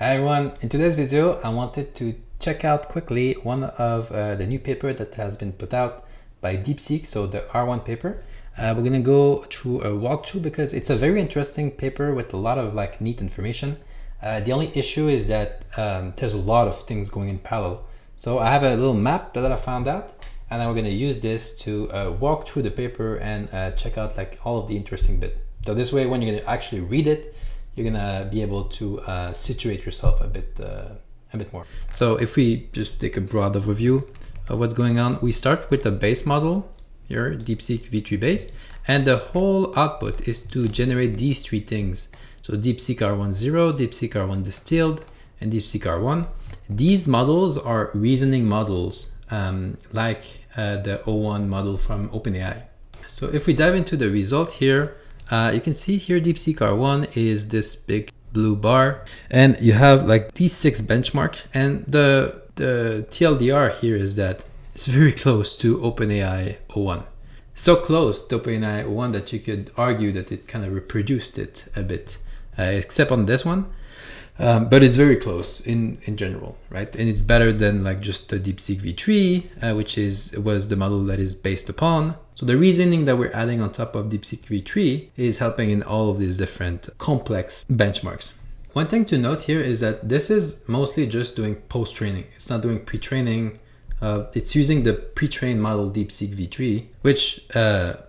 Hi everyone, in today's video I wanted to check out quickly one of the new paper that has been put out by DeepSeek, so the R1 paper. We're gonna go through a walkthrough because it's a very interesting paper with a lot of neat information. The only issue is that there's a lot of things going in parallel. So I have a little map that I found out, and then we're gonna use this to walk through the paper and check out all of the interesting bit. So this way, when you're gonna actually read it, you're gonna be able to situate yourself a bit more. So if we just take a broad overview of what's going on, we start with the base model here, DeepSeek V3 base, and the whole output is to generate these three things. So DeepSeek R1-zero, DeepSeek R1 distilled, and DeepSeek R1. These models are reasoning models, like the O1 model from OpenAI. So if we dive into the result here, you can see here DeepSeek R1 is this big blue bar, and you have these 6 benchmarks, and the TLDR here is that it's very close to OpenAI O1. So close to OpenAI O1 that you could argue that it kind of reproduced it a bit, except on this one. But it's very close in general, right? And it's better than just the DeepSeek V3, which was the model that is based upon. So the reasoning that we're adding on top of DeepSeek V3 is helping in all of these different complex benchmarks. One thing to note here is that this is mostly just doing post-training. It's not doing pre-training. It's using the pre-trained model DeepSeek V3, which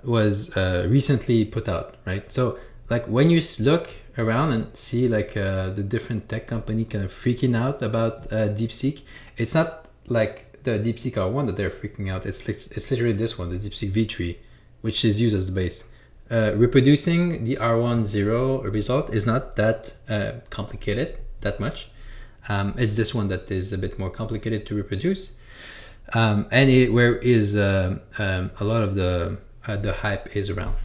was recently put out, right? So when you look around and see the different tech company kind of freaking out about DeepSeek, it's not the DeepSeek R1 that they're freaking out. It's literally this one, the DeepSeek V3, which is used as the base. Reproducing the R1-zero result is not that complicated, that much. It's this one that is a bit more complicated to reproduce. And where is a lot of the hype is around.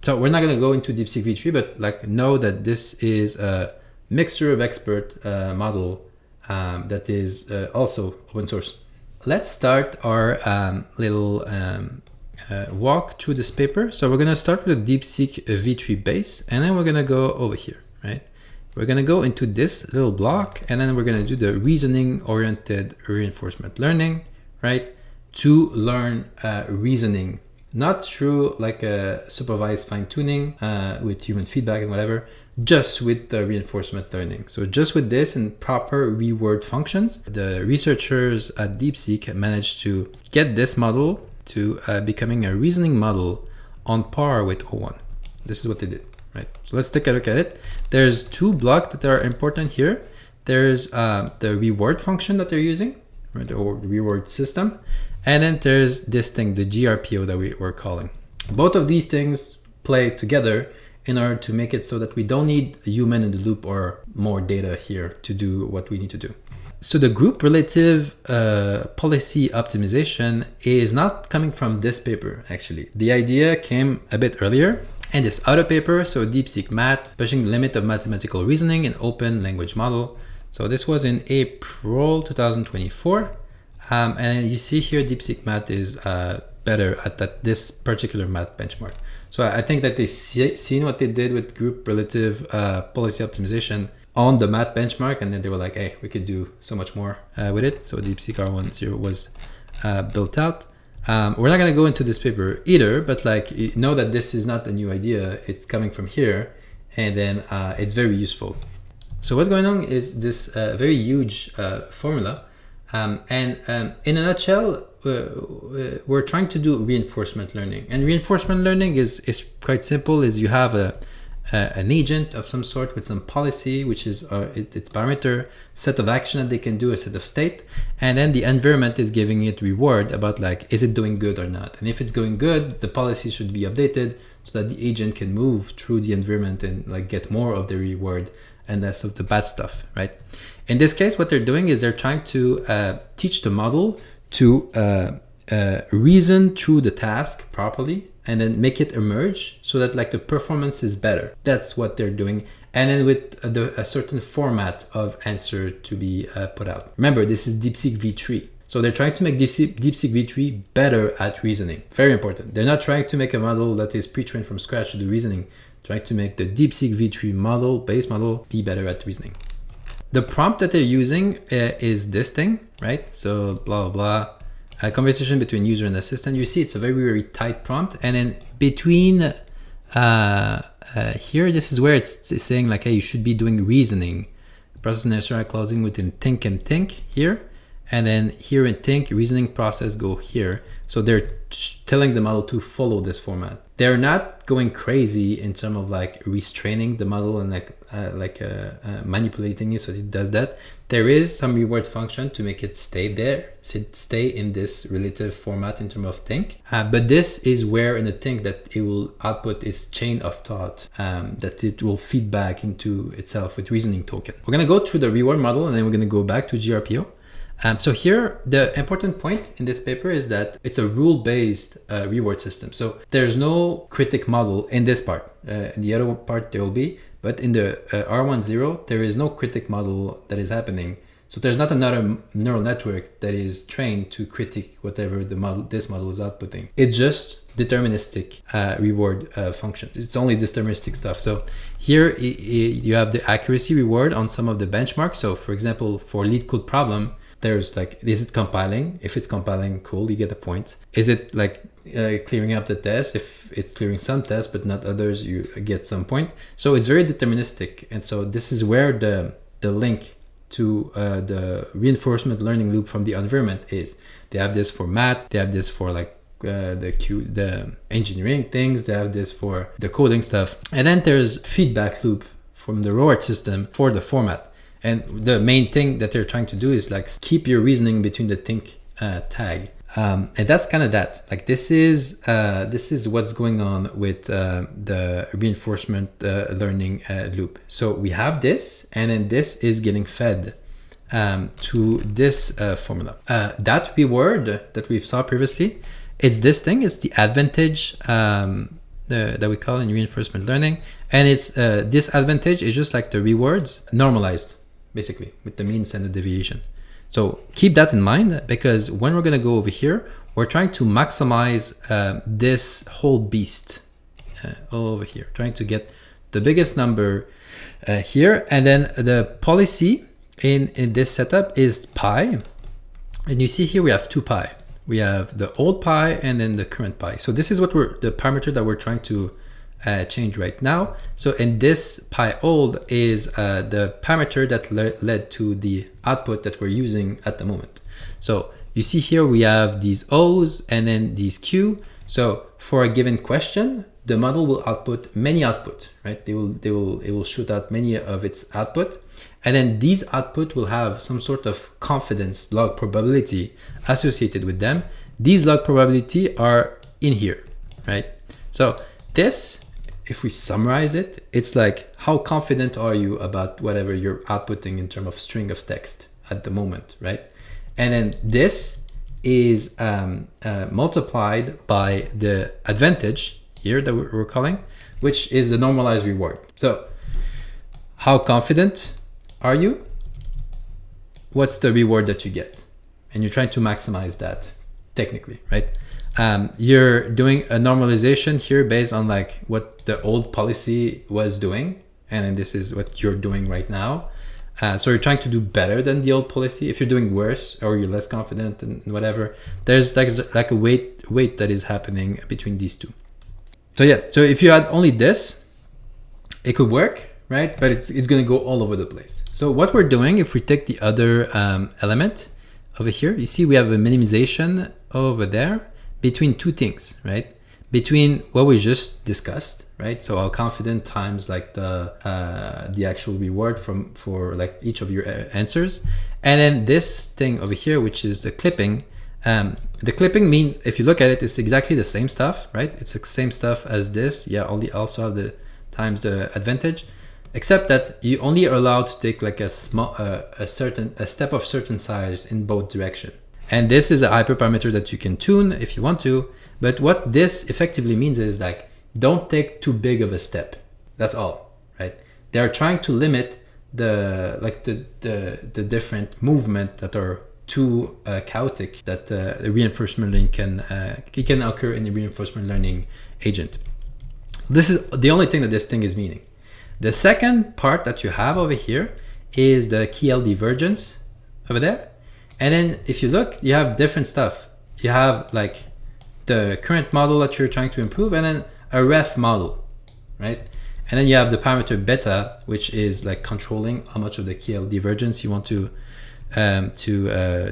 So we're not going to go into DeepSeek V3, but know that this is a mixture of expert model that is also open source. Let's start our little walk through this paper. So we're going to start with the DeepSeek V3 base, and then we're going to go over here, right? We're going to go into this little block, and then we're going to do the reasoning-oriented reinforcement learning, right? To learn reasoning, not through a supervised fine tuning with human feedback and whatever, just with the reinforcement learning. So just with this and proper reward functions, the researchers at DeepSeek managed to get this model to becoming a reasoning model on par with O1. This is what they did, right? So let's take a look at it. There's 2 blocks that are important here. There's the reward function that they're using, right, or reward system. And then there's this thing, the GRPO that we're calling. Both of these things play together in order to make it so that we don't need a human in the loop or more data here to do what we need to do. So the group relative policy optimization is not coming from this paper, actually. The idea came a bit earlier in this other paper, so DeepSeek Math, pushing the limit of mathematical reasoning in open language model. So this was in April 2024. And you see here DeepSeek Math is better at this particular math benchmark. So I think that they seen what they did with group relative policy optimization on the math benchmark, and then they were like, hey, we could do so much more with it. So DeepSeek R1-zero was built out. We're not going to go into this paper either, but know that this is not a new idea. It's coming from here, and then it's very useful. So what's going on is this very huge formula. In a nutshell, we're trying to do reinforcement learning, and reinforcement learning is quite simple. Is you have an agent of some sort with some policy, which is its parameter, set of action that they can do, a set of state, and then the environment is giving it reward about is it doing good or not. And if it's going good, the policy should be updated so that the agent can move through the environment and get more of the reward and less of the bad stuff, right? In this case, what they're doing is they're trying to teach the model to reason through the task properly and then make it emerge so that the performance is better. That's what they're doing. And then with a certain format of answer to be put out. Remember, this is DeepSeek V3. So they're trying to make DeepSeek V3 better at reasoning. Very important. They're not trying to make a model that is pre-trained from scratch to do reasoning. Trying to make the DeepSeek V3 model, base model, be better at reasoning. The prompt that they're using is this thing, right? So blah, blah, blah. A conversation between user and assistant. You see it's a very, very tight prompt. And then between here, this is where it's saying like, hey, you should be doing reasoning. Process necessary closing within think and think here. And then here in think, reasoning process go here. So they're telling the model to follow this format. They're not going crazy in terms of like restraining the model and manipulating it so it does that. There is some reward function to make it stay there, stay in this relative format in terms of think. But this is where in the think that it will output is chain of thought that it will feed back into itself with reasoning token. We're gonna go through the reward model and then we're gonna go back to GRPO. So here, the important point in this paper is that it's a rule-based reward system. So there's no critic model in this part. In the other part there will be, but in the R1-zero, there is no critic model that is happening. So there's not another neural network that is trained to critique whatever this model is outputting. It's just deterministic reward functions. It's only deterministic stuff. So here you have the accuracy reward on some of the benchmarks. So for example, for lead code problem, there's like, is it compiling? If it's compiling, cool, you get a point. Is it like clearing up the test? If it's clearing some tests, but not others, you get some point. So it's very deterministic. And so this is where the link to the reinforcement learning loop from the environment is. They have this for math, they have this for like the engineering things, they have this for the coding stuff. And then there's feedback loop from the reward system for the format. And the main thing that they're trying to do is like keep your reasoning between the think tag. And that's kind of that. Like this is what's going on with the reinforcement learning loop. So we have this, and then this is getting fed to this formula. That reward that we saw previously, it's this thing. It's the advantage that we call in reinforcement learning, and it's this advantage is just like the rewards normalized, basically, with the mean standard deviation. So keep that in mind, because when we're going to go over here, we're trying to maximize this whole beast over here, trying to get the biggest number here. And then the policy in this setup is pi. And you see here we have 2 pi. We have the old pi and then the current pi. So this is what the parameter that we're trying to change right now. So in this pi old is the parameter that led to the output that we're using at the moment. So you see here we have these O's and then these Q. So for a given question, the model will output many output, right? It will shoot out many of its output. And then these output will have some sort of confidence log probability associated with them. These log probability are in here, right? So this, if we summarize it, it's like, how confident are you about whatever you're outputting in terms of string of text at the moment, right? And then this is multiplied by the advantage here that we're calling, which is the normalized reward. So how confident are you? What's the reward that you get? And you're trying to maximize that technically, right? You're doing a normalization here based on like what the old policy was doing. And then this is what you're doing right now. So you're trying to do better than the old policy. If you're doing worse or you're less confident and whatever, there's like a weight that is happening between these two. So yeah, so if you had only this, it could work, right? But it's going to go all over the place. So what we're doing, if we take the other element over here, you see we have a minimization over there between two things, right? Between what we just discussed, right? So how confident times like the actual reward for like each of your answers. And then this thing over here, which is the clipping. The clipping means, if you look at it, it's exactly the same stuff, right? It's the same stuff as this. Yeah, also have the times the advantage, except that you only are allowed to take like a step of certain size in both direction. And this is a hyperparameter that you can tune if you want to. But what this effectively means is like, don't take too big of a step. That's all, right? They are trying to limit the different movement that are too chaotic that reinforcement learning can occur in the reinforcement learning agent. This is the only thing that this thing is meaning. The second part that you have over here is the KL divergence over there. And then if you look, you have different stuff. You have like the current model that you're trying to improve, and then a ref model, right? And then you have the parameter beta, which is like controlling how much of the KL divergence you want to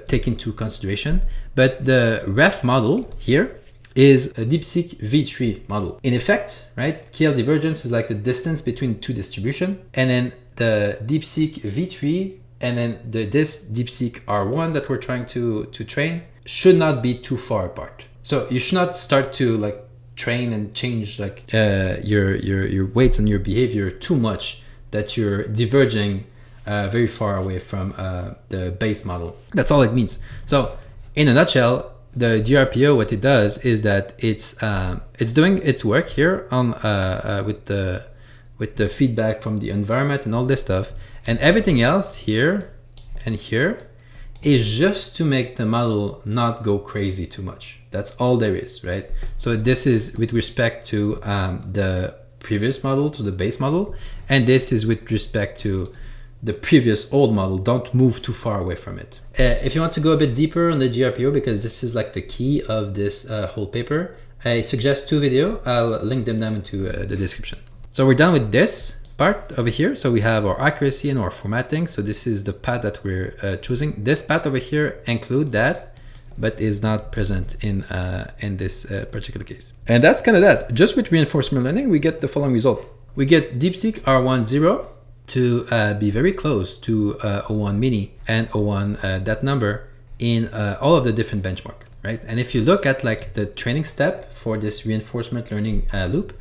take into consideration. But the ref model here is a DeepSeek V3 model. In effect, right, KL divergence is like the distance between two distributions, and then the DeepSeek V3 and then this DeepSeek R1 that we're trying to train should not be too far apart. So you should not start to like train and change like your weights and your behavior too much that you're diverging very far away from the base model. That's all it means. So in a nutshell, the GRPO, what it does is that it's doing its work here on with the feedback from the environment and all this stuff, and everything else here and here is just to make the model not go crazy too much. That's all there is, right? So this is with respect to the previous model, to the base model, and this is with respect to the previous old model. Don't move too far away from it. If you want to go a bit deeper on the GRPO, because this is like the key of this whole paper, I suggest two videos. I'll link them down into the description. So we're done with this part over here. So we have our accuracy and our formatting. So this is the path that we're choosing. This path over here include that, but is not present in this particular case. And that's kind of that. Just with reinforcement learning, we get the following result. We get DeepSeek R1-zero to be very close to 01 mini and 01 that number in all of the different benchmark, right? And if you look at like the training step for this reinforcement learning loop,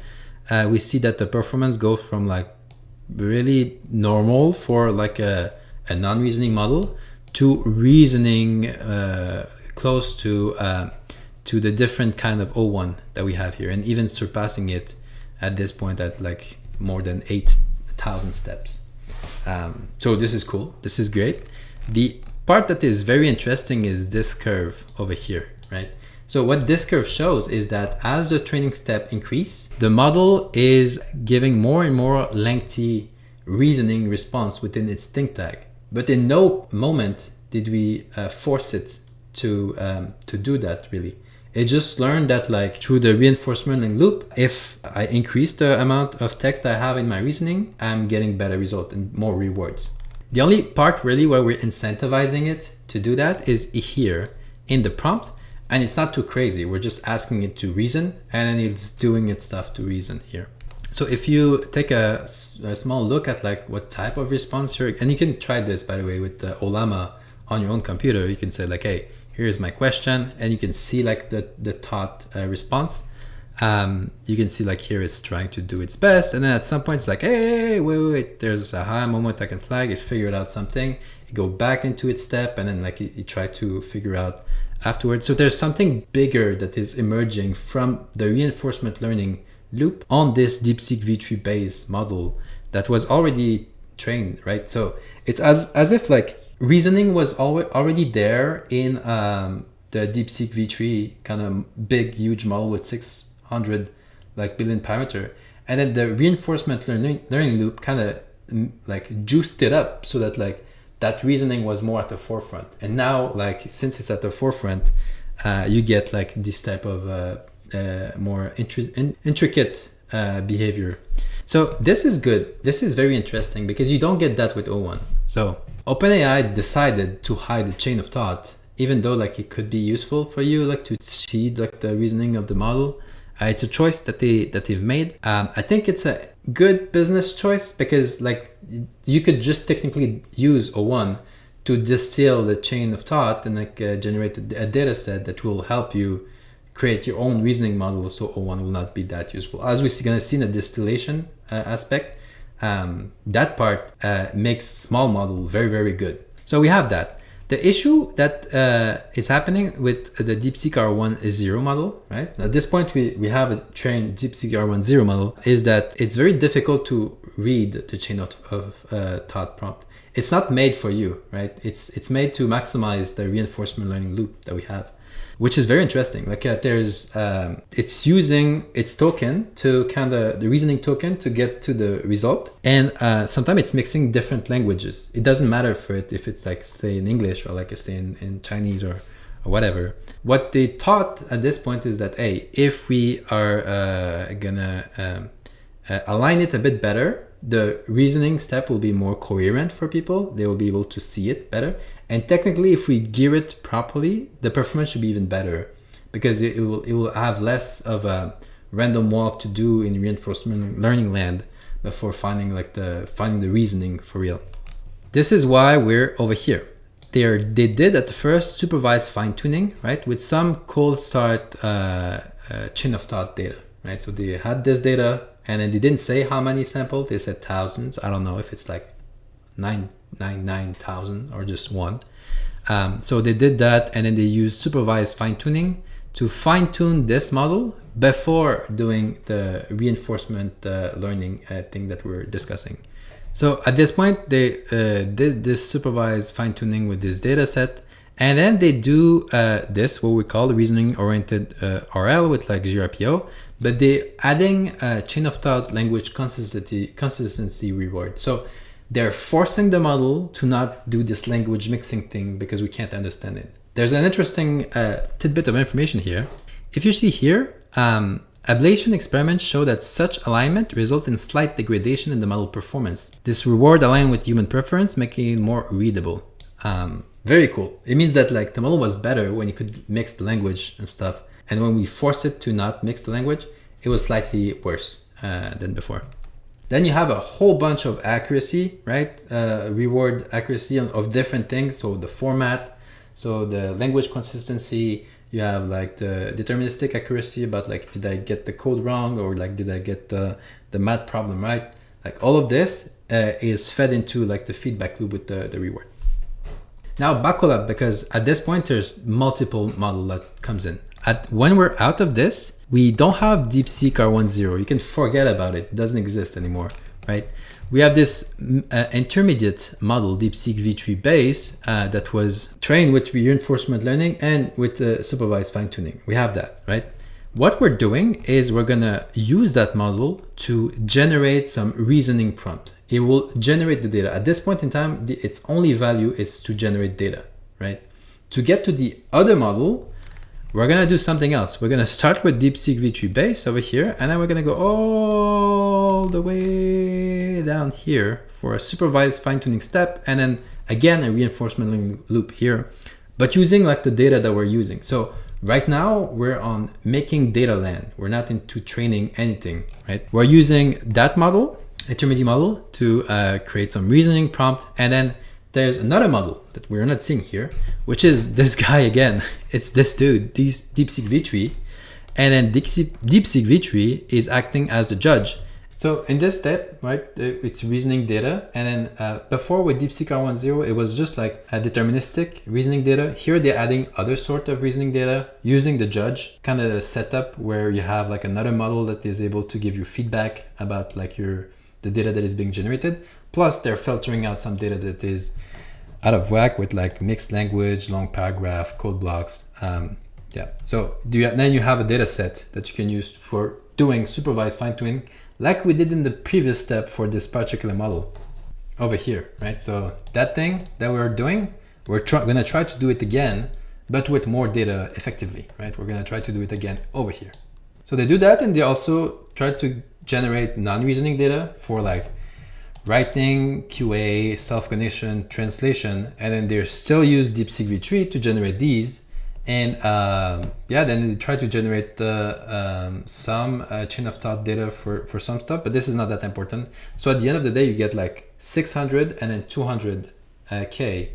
we see that the performance goes from like really normal for like a non-reasoning model to reasoning close to the different kind of 01 that we have here, and even surpassing it at this point at like more than 8,000 steps. So this is cool. This is great. The part that is very interesting is this curve over here, right? So what this curve shows is that as the training step increase, the model is giving more and more lengthy reasoning response within its think tag. But in no moment did we force it to do that really. It just learned that like through the reinforcement learning loop, if I increase the amount of text I have in my reasoning, I'm getting better result and more rewards. The only part really where we're incentivizing it to do that is here in the prompt, and it's not too crazy. We're just asking it to reason, and then it's doing its stuff to reason here. So if you take a small look at like what type of response you're, and you can try this by the way with the Olama on your own computer, you can say like, hey, here's my question, and you can see like the taught response. You can see like here it's trying to do its best, and then at some point it's like, hey, wait, there's a high moment I can flag. It figured out something. It go back into its step, and then like it try to figure out afterwards. So there's something bigger that is emerging from the reinforcement learning loop on this DeepSeek V3 base model that was already trained, right? So it's as if like reasoning was already there in the DeepSeek V3 kind of big, huge model with 600 like billion parameter, and then the reinforcement learning loop kind of like juiced it up so that like that reasoning was more at the forefront. And now like since it's at the forefront, you get like this type of more intricate behavior. So this is good. This is very interesting because you don't get that with 01. So OpenAI decided to hide the chain of thought, even though like it could be useful for you like to see like the reasoning of the model. It's a choice that they've made. I think it's a good business choice because like you could just technically use 01 to distill the chain of thought and like generate a data set that will help you create your own reasoning model. So 01 will not be that useful. As we're going to see in the distillation aspect, that part makes small model very, very good. So we have that. The issue that is happening with the DeepSeek R1-zero model, right? At this point, we have a trained DeepSeek R1-zero model, is that it's very difficult to read the chain of thought prompt. It's not made for you, right? It's made to maximize the reinforcement learning loop that we have. which is very interesting. Like it's using its token to the reasoning token to get to the result. And sometimes it's mixing different languages. It doesn't matter for it if it's like, say, in English or like say in Chinese or whatever. What they thought at this point is that, hey, if we are gonna align it a bit better, the reasoning step will be more coherent for people. They will be able to see it better. And technically, if we gear it properly, the performance should be even better, because it will have less of a random walk to do in reinforcement learning land before finding the reasoning for real. This is why we're over here. They did at the first supervised fine tuning, right, with some cold start chain of thought data, right? So they had this data, and then they didn't say how many samples. They said thousands. I don't know if it's like 9,000 or just one. So they did that, and then they used supervised fine tuning to fine tune this model before doing the reinforcement learning thing that we're discussing. So at this point, they did this supervised fine tuning with this data set, and then they do this, what we call the reasoning oriented RL with like GRPO, but they're adding chain of thought language consistency reward. So they're forcing the model to not do this language mixing thing because we can't understand it. There's an interesting tidbit of information here. If you see here, ablation experiments show that such alignment results in slight degradation in the model performance. This reward aligns with human preference, making it more readable. Very cool. It means that like the model was better when you could mix the language and stuff. And when we forced it to not mix the language, it was slightly worse than before. Then you have a whole bunch of accuracy, right? Reward accuracy of different things. So the format, so the language consistency, you have like the deterministic accuracy about like, did I get the code wrong, or like, did I get the math problem right? Like all of this is fed into like the feedback loop with the reward. Now buckle up, because at this point there's multiple model that comes in. When we're out of this, we don't have DeepSeek R1-zero. You can forget about it. It doesn't exist anymore, right? We have this intermediate model, DeepSeek V3 base, that was trained with reinforcement learning and with supervised fine tuning. We have that, right? What we're doing is we're gonna use that model to generate some reasoning prompt. It will generate the data. At this point in time, its only value is to generate data, right? To get to the other model, we're gonna do something else. We're gonna start with DeepSeek V3 base over here, and then we're gonna go all the way down here for a supervised fine-tuning step, and then again a reinforcement learning loop here, but using like the data that we're using. So right now we're on making data land. We're not into training anything, right? We're using that model, intermediate model, to create some reasoning prompt, and then there's another model that we're not seeing here, which is this guy again. It's this dude, DeepSeek V3, and then Deepseek V3 is acting as the judge. So in this step, right, it's reasoning data, and then before with DeepSeek R1-zero, it was just like a deterministic reasoning data. Here they're adding other sort of reasoning data using the judge kind of setup, where you have like another model that is able to give you feedback about like the data that is being generated. Plus they're filtering out some data that is out of whack with like mixed language, long paragraph, code blocks. Yeah. So then you have a data set that you can use for doing supervised fine tuning, like we did in the previous step for this particular model over here, right? So that thing that we're doing, we're gonna try to do it again, but with more data effectively, right? We're gonna try to do it again over here. So they do that, and they also try to generate non-reasoning data for like writing, QA, self-cognition, translation, and then they still use DeepSeek V3 to generate these. And yeah, then they try to generate some chain of thought data for some stuff, but this is not that important. So at the end of the day, you get like 600 and then 200K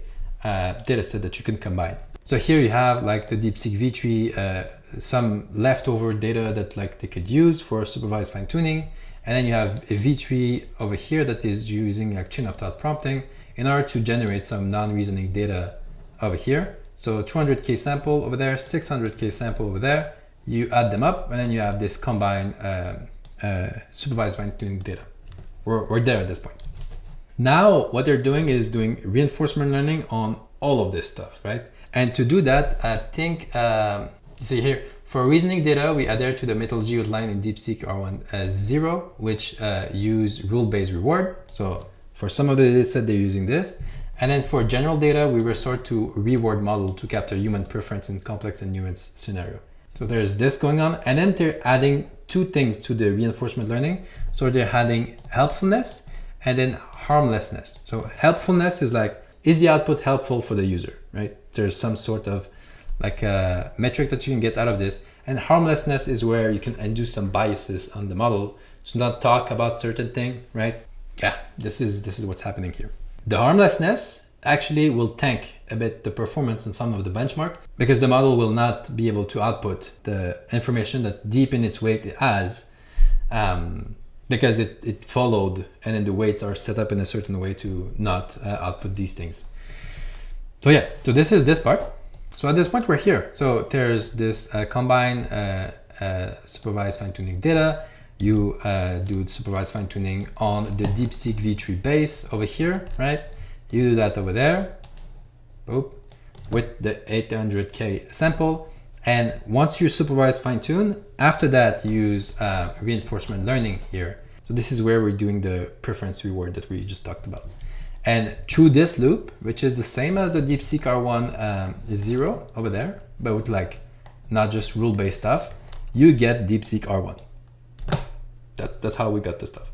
data set that you can combine. So here you have like the DeepSeek V3, some leftover data that like they could use for supervised fine tuning. And then you have a V3 over here that is using like chain of thought prompting in order to generate some non-reasoning data over here. So 200K sample over there, 600K sample over there. You add them up, and then you have this combined supervised fine tuning data. We're there at this point. Now what they're doing is doing reinforcement learning on all of this stuff, right? And to do that, I think You see here, for reasoning data, we adhere to the methodology outlined in DeepSeek R1-zero, which use rule-based reward. So for some of the data set, they're using this. And then for general data, we resort to reward model to capture human preference in complex and nuanced scenario. So there's this going on. And then they're adding two things to the reinforcement learning. So they're adding helpfulness and then harmlessness. So helpfulness is like, is the output helpful for the user, right? There's some sort of like a metric that you can get out of this. And harmlessness is where you can induce some biases on the model to not talk about certain thing, right? Yeah, this is what's happening here. The harmlessness actually will tank a bit the performance in some of the benchmark because the model will not be able to output the information that deep in its weight it has because it followed and then the weights are set up in a certain way to not output these things. So yeah, so this is this part. So at this point we're here. So there's this combined supervised fine-tuning data. You do supervised fine-tuning on the DeepSeek V3 base over here, right? You do that over there, boop, with the 800K sample. And once you supervise fine-tune, after that, use reinforcement learning here. So this is where we're doing the preference reward that we just talked about. And through this loop, which is the same as the DeepSeek R1-zero over there, but with like not just rule-based stuff, you get DeepSeek R1. That's how we got the stuff.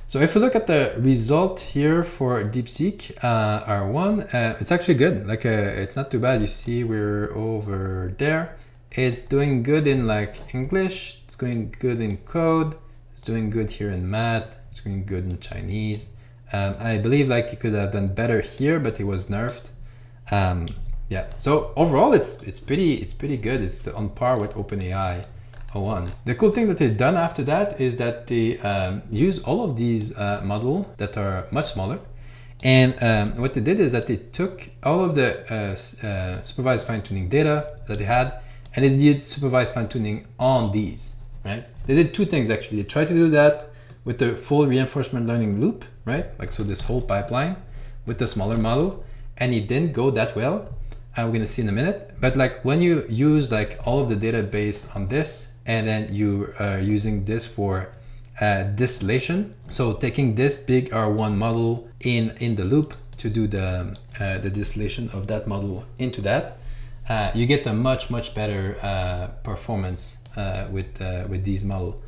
So if we look at the result here for DeepSeek R1, it's actually good. Like it's not too bad. You see we're over there. It's doing good in like English. It's going good in code. It's doing good here in math. It's doing good in Chinese. I believe like you could have done better here, but it was nerfed. Yeah. So overall, it's pretty good. It's on par with OpenAI 01. The cool thing that they've done after that is that they use all of these models that are much smaller. And what they did is that they took all of the supervised fine-tuning data that they had, and they did supervised fine-tuning on these, right? They did two things actually. They tried to do that with the full reinforcement learning loop, right? Like so this whole pipeline with the smaller model, and it didn't go that well. We're gonna see in a minute. But like when you use like all of the data based on this, and then you are using this for distillation. So taking this big R1 model in the loop to do the distillation of that model into that, you get a much better performance with these model.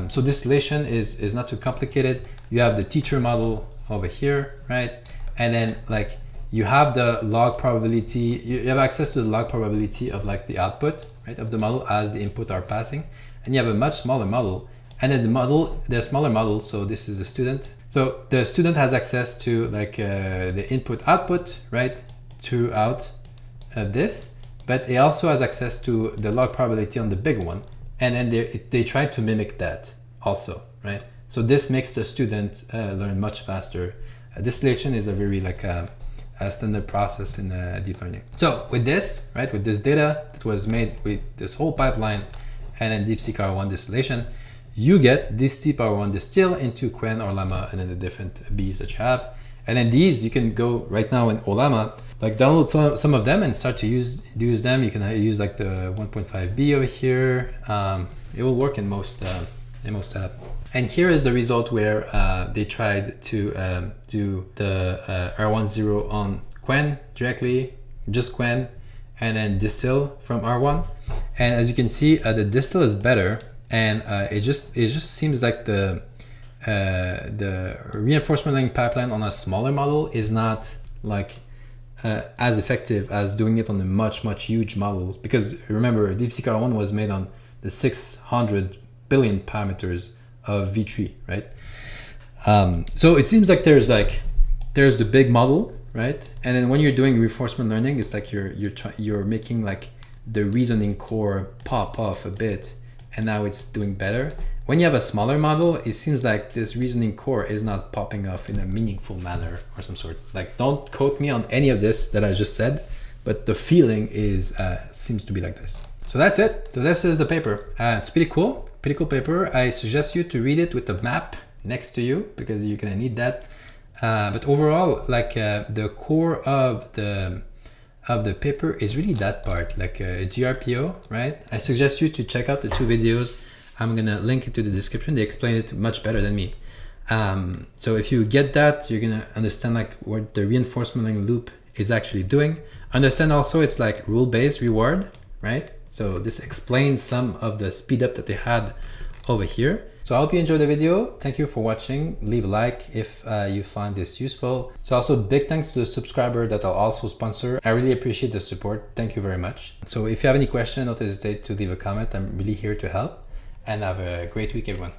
So distillation is not too complicated. You have the teacher model over here, right? And then like you have the log probability, you have access to the log probability of like the output, right, of the model as the input are passing. And you have a much smaller model. And then the smaller model, so this is a student. So the student has access to like the input output, right, throughout this, but it also has access to the log probability on the big one. And then they try to mimic that also, right? So this makes the student learn much faster. Distillation is a very like a standard process in deep learning. So with this, right, with this data that was made with this whole pipeline and then DeepSeek R1 distillation, you get DeepSeek R1 distill into Qwen or Llama and then the different Bs that you have. And then these, you can go right now in Ollama, like download some of them and start to use them. You can use like the 1.5B over here. It will work in most apps. And here is the result where they tried to do the R1-zero on Qwen directly, just Qwen, and then distill from R1. And as you can see, the distill is better, and it just seems like the reinforcement learning pipeline on a smaller model is not like as effective as doing it on the much huge models. Because remember, DeepSeek R1 was made on the 600 billion parameters of V3, right? So it seems like there's the big model, right? And then when you're doing reinforcement learning, it's like you're making like the reasoning core pop off a bit, and now it's doing better. When you have a smaller model, it seems like this reasoning core is not popping off in a meaningful manner or some sort. Like, don't quote me on any of this that I just said, but the feeling is seems to be like this. So that's it. So this is the paper. It's pretty cool paper. I suggest you to read it with the map next to you because you're gonna need that. But overall, like the core of the of the paper is really that part, like GRPO, right? I suggest you to check out the 2 videos. I'm gonna link it to the description. They explain it much better than me. So if you get that, you're gonna understand like what the reinforcement learning loop is actually doing. Understand also it's like rule-based reward, right? So this explains some of the speed up that they had over here. So I hope you enjoyed the video. Thank you for watching. Leave a like if you find this useful. So also big thanks to the subscriber that I'll also sponsor. I really appreciate the support. Thank you very much. So if you have any question, don't hesitate to leave a comment. I'm really here to help, and have a great week, everyone.